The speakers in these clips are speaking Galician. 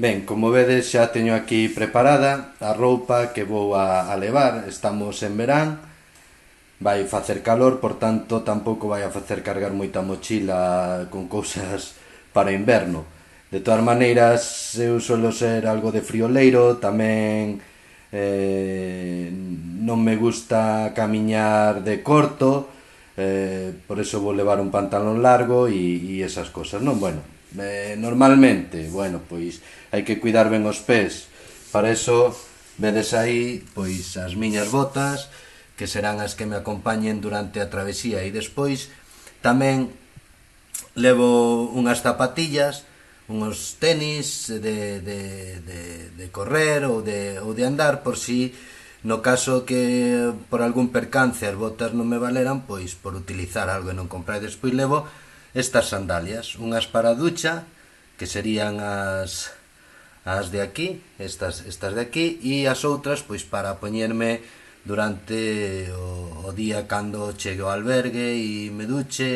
Ben, como vedes xa teño aquí preparada a roupa que vou a levar. Estamos en verán, vai facer calor, por tanto tampouco vai a facer cargar moita mochila con cousas para inverno. De todas maneiras, eu suelo ser algo de frioleiro, tamén non me gusta camiñar de corto, por eso vou levar un pantalón largo e esas cosas, non? Bueno, normalmente, bueno, pois hai que cuidar ben os pés. Para eso vedes aí pois as miñas botas, que serán as que me acompañen durante a travesía, e despois tamén levo unhas zapatillas, uns tenis de correr ou de andar, por si no caso que por algún percance as botas non me valeran, pois por utilizar algo e non comprar. E despois levo estas sandalias, unhas para a ducha, que serían as de aquí, estas de aquí, e as outras pois para poñerme durante o día cando chegue ao albergue e me duche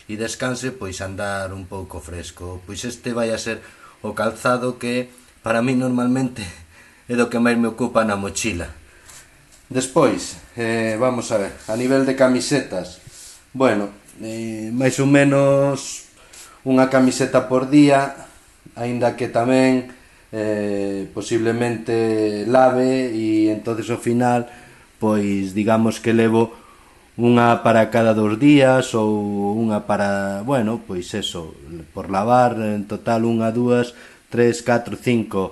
e descanse, pois andar un pouco fresco. Pois este vai a ser o calzado que para mí normalmente é do que máis me ocupa na mochila. Despois, vamos a ver, a nivel de camisetas, bueno, máis ou menos unha camiseta por día, aínda que tamén posiblemente lave, e entonces ao final pois digamos que levo unha para cada 2 días ou unha para, bueno, pois eso, por lavar, en total 1, 2, 3, 4, 5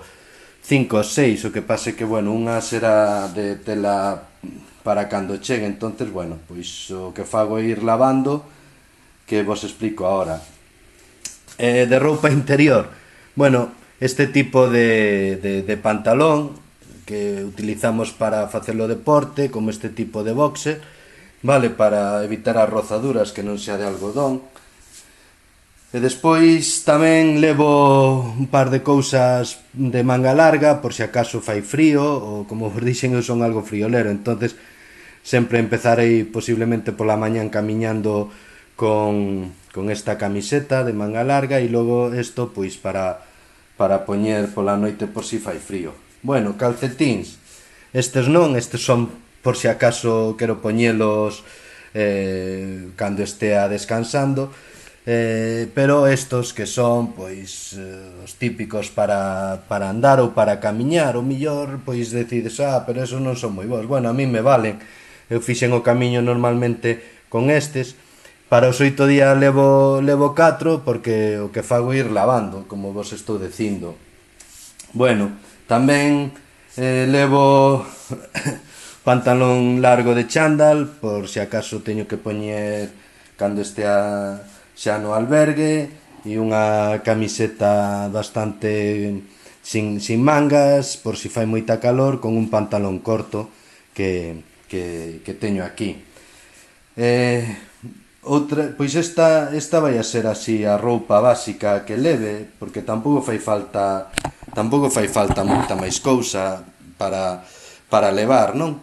ou 6, o que pase que, bueno, unha será de tela para cando chegue, entonces, bueno, pois o que fago é ir lavando, que vos explico agora. De roupa interior, bueno, este tipo de pantalón que utilizamos para facer o deporte, como este tipo de boxer, vale, para evitar as rozaduras, que non sea de algodón. E despois tamén levo un par de cousas de manga larga, por se acaso fai frío, ou como vos dixen, eu son algo friolero, entonces sempre empezarei posiblemente pola mañán camiñando con esta camiseta de manga larga, e logo isto pois para poñer pola noite por si fai frío. Bueno, calcetíns, estes non, estes son por se acaso quero poñelos cando estea descansando, pero estos que son pois os típicos para andar ou para camiñar, o millor pois decides, pero esos non son moi bons. Bueno, a mí me valen, eu fixen o camiño normalmente con estes. Para os 8 días levo 4, porque o que fago é ir lavando, como vos estou dicindo. Bueno, tamén levo pantalón largo de chándal, por se acaso teño que poñer cando estea xa no albergue, e unha camiseta bastante sin mangas, por si fai moita calor, con un pantalón corto que teño aquí. Outra, pois esta vai a ser así a roupa básica que leve, porque tampouco fai falta moita máis cousa para levar, non?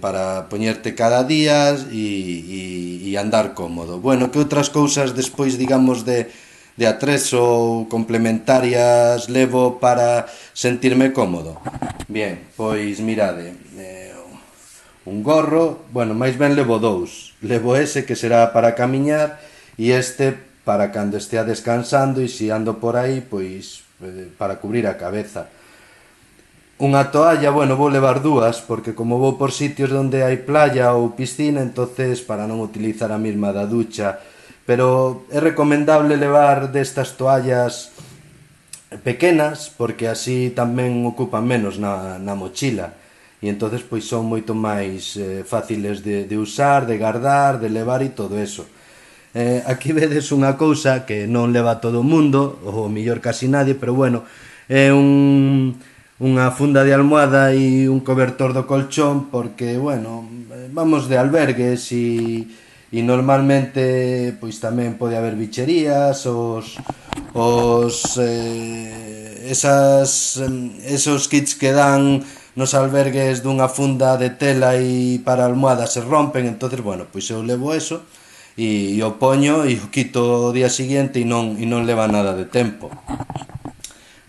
Para poñerte cada día e andar cómodo. Bueno, que outras cousas despois, digamos, de atrezo ou complementarias levo para sentirme cómodo? Bien, pois mirade, un gorro, bueno, máis ben levo 2. Levo ese que será para camiñar, e este para cando estea descansando, e se ando por aí, pois para cubrir a cabeza. Unha toalla, bueno, vou levar 2, porque como vou por sitios onde hai playa ou piscina, entonces para non utilizar a mesma da ducha, pero é recomendable levar destas toallas pequenas, porque así tamén ocupan menos na mochila, e entonces pois son moito máis fáciles de usar, de guardar, de levar e todo eso. Aquí vedes unha cousa que non leva todo o mundo, ou mellor casi nadie, pero bueno, é unha funda de almohada e un cobertor do colchón, porque, bueno, vamos de albergues e normalmente pois tamén pode haber bicherías, esos kits que dan nos albergues dunha funda de tela e para almohada se rompen, entonces, bueno, pois eu levo eso e o poño e o quito o día seguinte e non leva nada de tempo.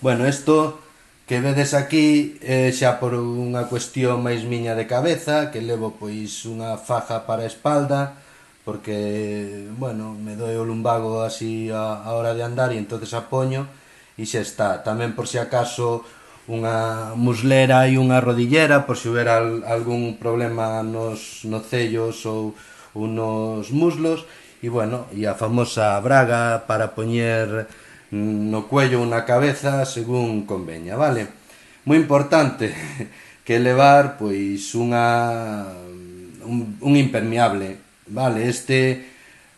Bueno, isto que vedes aquí xa por unha cuestión máis miña de cabeza, que levo pois unha faja para a espalda, porque, bueno, me doe o lumbago así a hora de andar e entonces a poño e xa está. Tamén por si acaso unha muslera e unha rodillera, por si houbera algún problema nos nocellos ou nos muslos, e bueno, e a famosa braga para poñer no cuello ou na cabeza según conveña, vale? Moi importante que levar pois un impermeable, vale? Este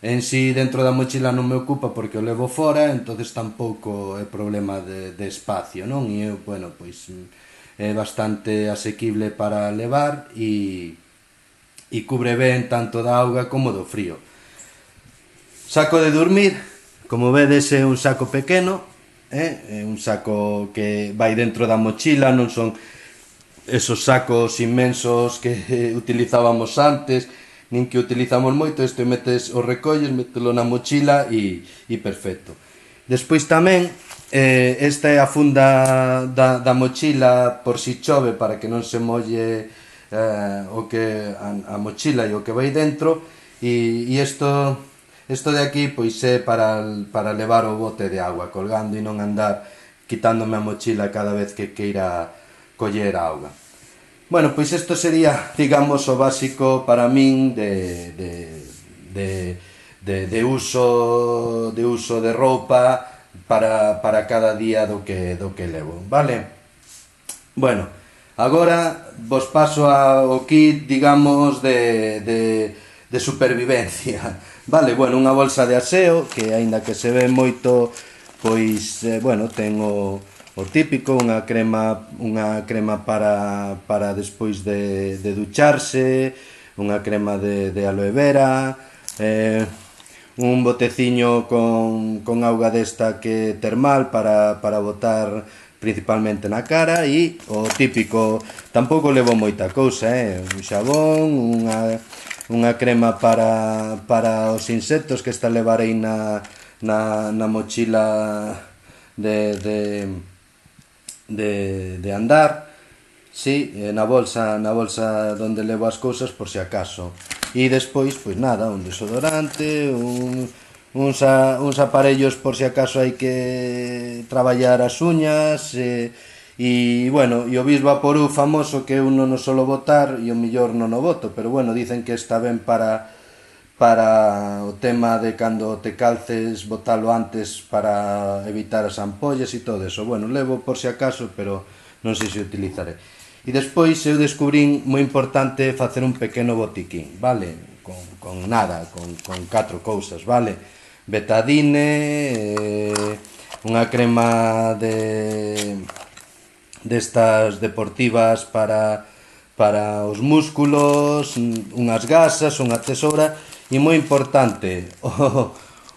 en si dentro da mochila non me ocupa porque o levo fora, entonces tampouco é problema de espacio, non? E bueno, pois é bastante asequible para levar e cubre ben tanto da auga como do frío. Saco de dormir, como vedes é un saco pequeno, é un saco que vai dentro da mochila, non son esos sacos inmensos que utilizábamos antes, nin que utilizamos moito, isto metes o recolles, mételo na mochila e perfecto. Despois tamén, esta é a funda da mochila por si chove para que non se molle a mochila e o que vai dentro, e isto de aquí pois é para levar o bote de agua colgando e non andar quitándome a mochila cada vez que queira coller auga. Bueno, pois isto sería, digamos, o básico para min de uso de roupa para cada día do que levo, vale? Bueno, agora vos paso ao kit, digamos, de supervivencia, vale? Bueno, unha bolsa de aseo, que aínda que se ve moito, pois, bueno, ten o típico, unha crema para despois de ducharse, unha crema de aloe vera, un boteciño con auga desta que termal para botar principalmente na cara, e o típico, tampouco levo moita cousa, un xabón, unha crema para os insectos, que esta levarei na mochila de andar, sí, na bolsa donde levo as cousas por si acaso. E despois, pois nada, un desodorante, uns aparellos por si acaso hai que traballar as uñas, e bueno, e o Bisvaporú famoso, que eu non o solo botar e o millor non o boto, pero bueno, dicen que está ben para o tema de cando te calces, botalo antes para evitar as ampollas e todo eso. Bueno, levo por si acaso, pero non sei se utilizaré. E despois eu descubrín moi importante facer un pequeno botiquín, vale? Con nada, con 4 cousas, vale? Betadine, unha crema destas deportivas para os músculos, unhas gasas, unha tesoura, e moi importante,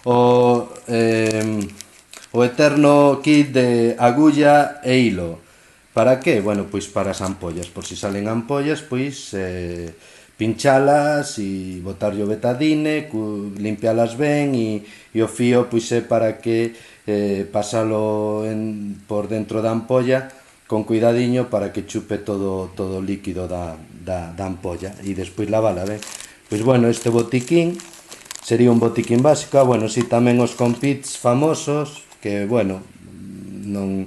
o eterno kit de agulla e hilo. Para que? Bueno, pois para as ampollas, por si salen ampollas, pois pinchalas e botarlle o betadine, limpialas ben, e o fío pois é para que pasalo por dentro da ampolla con cuidadiño para que chupe todo o líquido da ampolla, e despois lavala ben. Pois bueno, este botiquín sería un botiquín básico. Bueno, si tamén os compits famosos, que bueno, non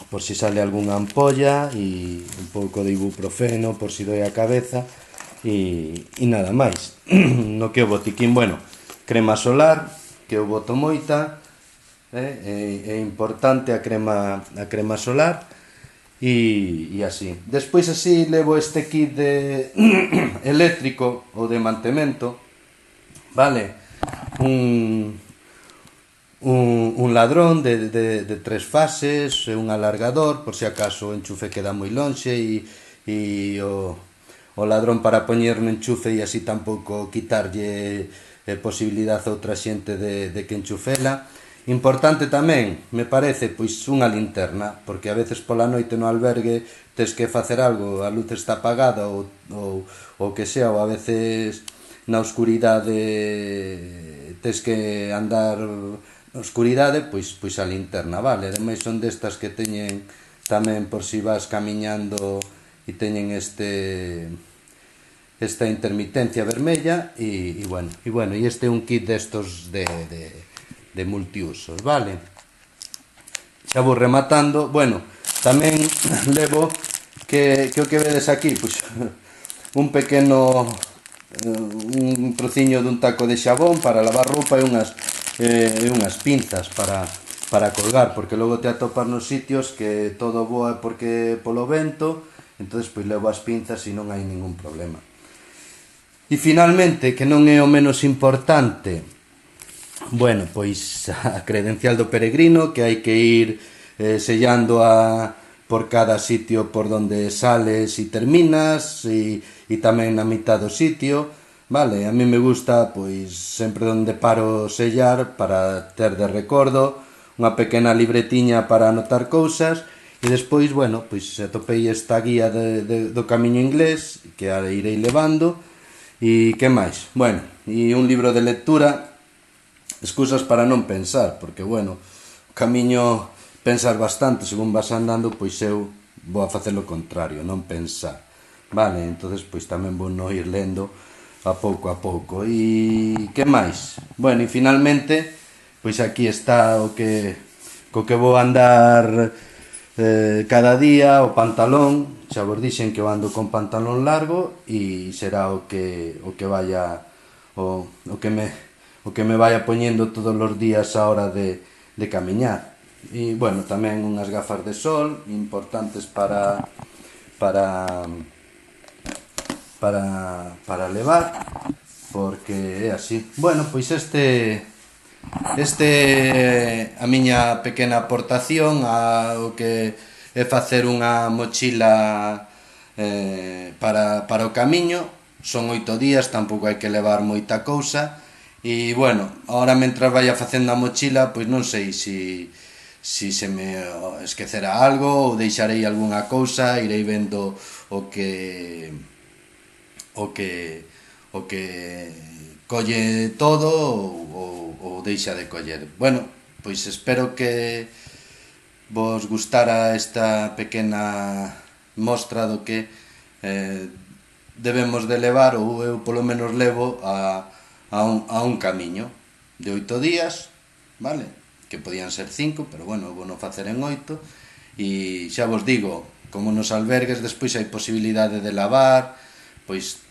por si sale algunha ampolla, e un pouco de ibuprofeno por si doi a cabeza, e nada máis. No que o botiquín, bueno, crema solar, que eu boto moita, é importante a crema solar, e así. Despois así levo este kit eléctrico ou de mantemento, vale? Un ladrón de 3 fases, un alargador por si acaso o enchufe queda moi lonxe, e o ladrón para poñer no enchufe e así tampouco quitarlle posibilidade a outra xente de que enchufela. Importante tamén, me parece, pois unha linterna, porque a veces pola noite no albergue tes que facer algo, a luz está apagada ou que sea, ou a veces na oscuridade tes que andar oscuridade, pois a linterna, vale? Ademais son destas que teñen tamén por si vas camiñando e teñen esta intermitencia vermella e bueno, e este é un kit destos de multiusos, vale? Xa vou rematando, bueno, tamén levo que o que vedes aquí, pois un pequeno un trociño dun taco de xabón para lavar roupa e unhas pinzas para colgar, porque logo te atopas nos sitios que todo voa porque polo vento, entonces pois levo as pinzas e non hai ningún problema. E finalmente, que non é o menos importante, bueno, pois a credencial do peregrino, que hai que ir sellando por cada sitio por donde sales e terminas e tamén na mitad do sitio, vale? A mí me gusta, pois, sempre onde paro sellar para ter de recordo, unha pequena libretiña para anotar cousas e despois, bueno, pois atopei esta guía do camiño inglés que a irei levando e que máis? Bueno, e un libro de lectura, excusas para non pensar, porque, bueno, o camiño pensar bastante, según vas andando, pois eu vou a facer o contrario, non pensar, vale? Entonces, pois tamén vou non ir lendo a pouco. E que máis? Bueno, e finalmente, pois aquí está co que vou andar cada día, o pantalón, xa vos dixen que eu ando con pantalón largo e será o que vaya o que me vaya poñendo todos os días a hora de camiñar. E, bueno, tamén unhas gafas de sol importantes para levar, porque é así. Bueno, pois este a miña pequena aportación ao que é facer unha mochila para o camiño. Son 8 días, tampouco hai que levar moita cousa. E, bueno, ahora mentras vaya facendo a mochila, pois non sei si se me esquecerá algo ou deixarei algunha cousa, irei vendo o que colle todo ou deixa de coller. Bueno, pois espero que vos gustara esta pequena mostra do que debemos de levar, ou eu polo menos levo a un camiño de 8 días, vale? Que podían ser 5, pero bueno, vou non facer en 8. E xa vos digo, como nos albergues despois hai posibilidade de lavar, pois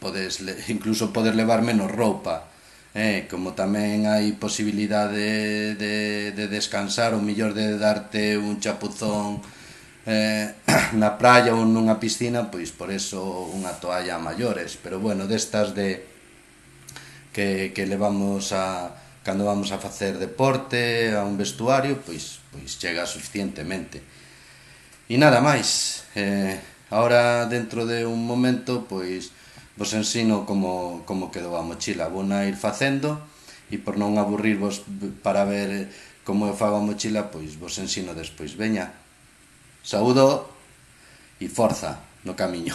incluso podes levar menos roupa, como tamén hai posibilidade de descansar, ou mellor de darte un chapuzón na praia ou nunha piscina, pois por eso unha toalla a maiores, pero bueno, destas que levamos cando vamos a facer deporte, a un vestuario, pois chega suficientemente. E nada máis, ahora dentro de un momento pois vos ensino como quedou a mochila. Vou na ir facendo e por non aburrirvos para ver como eu fago a mochila, pois vos ensino despois. Veña, saúdo e forza no camiño.